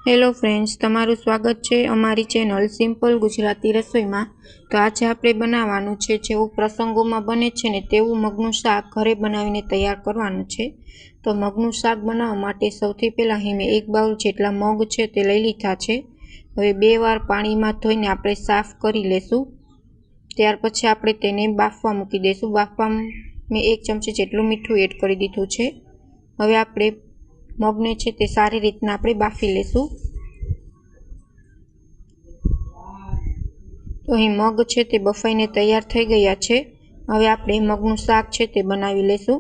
Hello friends, તમારું સ્વાગત છે અમારી ચેનલ સિમ્પલ ગુજરાતી રસોઈમાં। તો આજે આપણે બનાવવાનું છે જેવું પ્રસંગોમાં બને છે ને તેવું મગનું શાક ઘરે બનાવીને તૈયાર કરવાનું છે। તો મગનું શાક બનાવવા માટે સૌથી પહેલાં અહીં મેં 1 બાઉલ જેટલા મગ છે તે લઈ લીધા છે। હવે 2 વાર પાણીમાં ધોઈને આપણે સાફ કરી લેશું। ત્યાર પછી આપણે તેને બાફવા મૂકી દઈશું। બાફવામાં મેં 1 ચમચી જેટલું મીઠું એડ કરી દીધું છે। હવે આપણે મગને છે તે સારી રીતના આપણે બાફી લેશું। તો અહીં મગ છે તે બફાઈને તૈયાર થઈ ગયા છે। હવે આપણે મગનું શાક છે તે બનાવી લેશું।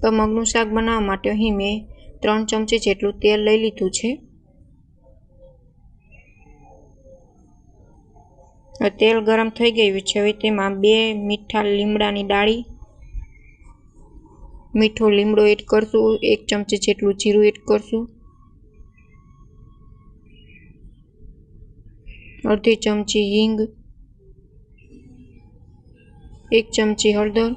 તો મગનું શાક બનાવવા માટે અહીં મેં 3 ચમચી જેટલું તેલ લઈ લીધું છે। તેલ ગરમ થઈ ગયું છે। હવે તેમાં 2 મીઠા લીમડાની ડાળી, મીઠો લીમડો એડ કરશું, 1 ચમચી જેટલું જીરું એડ કરશું, અડધી ચમચી હિંગ, 1 ચમચી હળદર,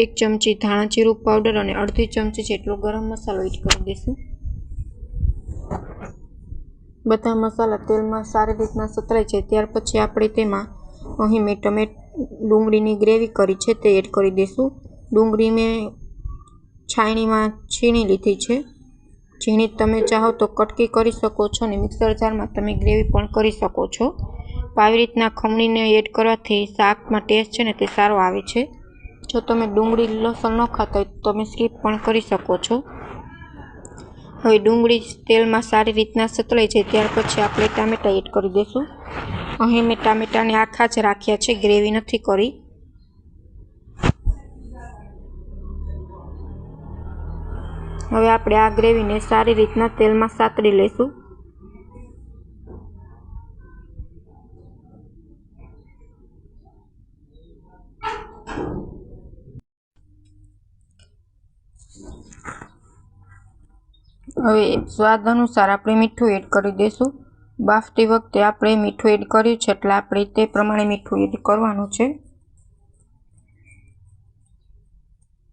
1 ચમચી ધાણા જીરું પાવડર અને અડધી ચમચી જેટલો ગરમ મસાલો એડ કરી દઈશું। બધા મસાલા તેલમાં સારી રીતના સતરાઈ જાય ત્યાર પછી આપણે તેમાં અહીં મેં ડુંગળીની ગ્રેવી કરી છે તે એડ કરી દઈશું। ડુંગળી મેં છાણીમાં છીણી લીધી છે। ઝીણી તમે ચાહો તો કટકી કરી શકો છો અને મિક્સર જારમાં તમે ગ્રેવી પણ કરી શકો છો। તો આવી રીતના ખમણીને એડ કરવાથી શાકમાં ટેસ્ટ છે ને તે સારો આવે છે। જો તમે ડુંગળી લસણ ન ખાતા હોય તો તમે સ્કીપ પણ કરી શકો છો। હવે ડુંગળી તેલમાં સારી રીતના સતળાઈ જાય ત્યાર પછી આપણે ટામેટાં એડ કરી દઈશું। અહીં મેં ટામેટાને આખા જ રાખ્યા છે, ગ્રેવી નથી કરી। હવે આપણે આ ગ્રેવીને સારી રીતના તેલમાં સાતળી લઈશું। હવે સ્વાદ અનુસાર આપણે મીઠું એડ કરી દઈશું। બાફતી વખતે આપણે મીઠું એડ કર્યું છે એટલે આપણે તે પ્રમાણે મીઠું એડ કરવાનું છે।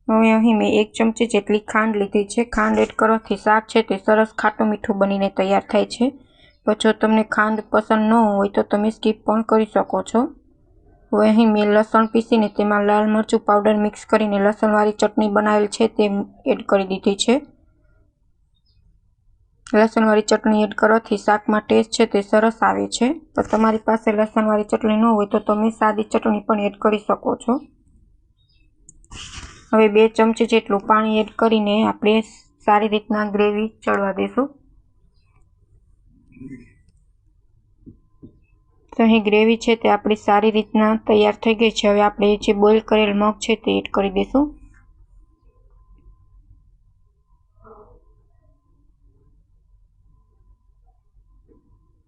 હવે અહીં મેં 1 ચમચી જેટલી ખાંડ લીધી છે। ખાંડ એડ કરવાથી શાક છે તે સરસ ખાટું મીઠું બનીને તૈયાર થાય છે। તો જો તમને ખાંડ પસંદ ન હોય તો તમે સ્કીપ પણ કરી શકો છો। હવે અહીં મેં લસણ પીસીને તેમાં લાલ મરચું પાવડર મિક્સ કરીને લસણવાળી ચટણી બનાવેલ છે તે એડ કરી દીધી છે। લસણવાળી ચટણી એડ કરવાથી શાકમાં ટેસ્ટ છે તે સરસ આવે છે। તો તમારી પાસે લસણવાળી ચટણી ન હોય તો તમે સાદી ચટણી પણ એડ કરી શકો છો। હવે 2 ચમચી જેટલું પાણી એડ કરીને આપણે સારી રીતના ગ્રેવી ચડવા દઈશું। તો અહીં ગ્રેવી છે તે આપણી સારી રીતના તૈયાર થઈ ગઈ છે। હવે આપણે જે બોઇલ કરેલ મગ છે તે એડ કરી દઈશું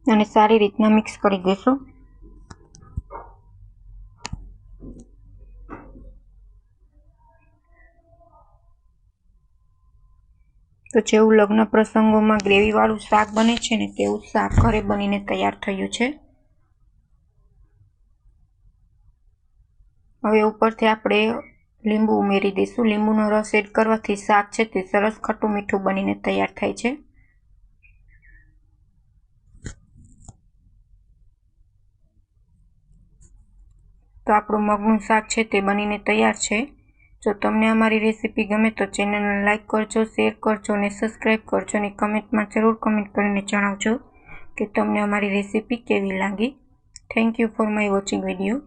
અને સારી રીતના મિક્સ કરી દઈશું। તો જેવું લગ્ન પ્રસંગોમાં ગ્રેવીવાળું શાક બને છે ને તેવું શાક ઘરે બનીને તૈયાર થયું છે। હવે ઉપરથી આપણે લીંબુ ઉમેરી દઈશું। લીંબુનો રસ એડ કરવાથી શાક છે તે સરસ ખટ્ટું મીઠું બનીને તૈયાર થાય છે। તો આપણું મગનું શાક છે તે બનીને તૈયાર છે। જો તમને અમારી રેસીપી ગમે તો ચેનલને લાઇક કરજો, શેર કરજો અને સબસ્ક્રાઈબ કરજો અને કમેન્ટમાં જરૂર કમેન્ટ કરીને જણાવજો કે તમને અમારી રેસીપી કેવી લાગી। Thank you for my watching video.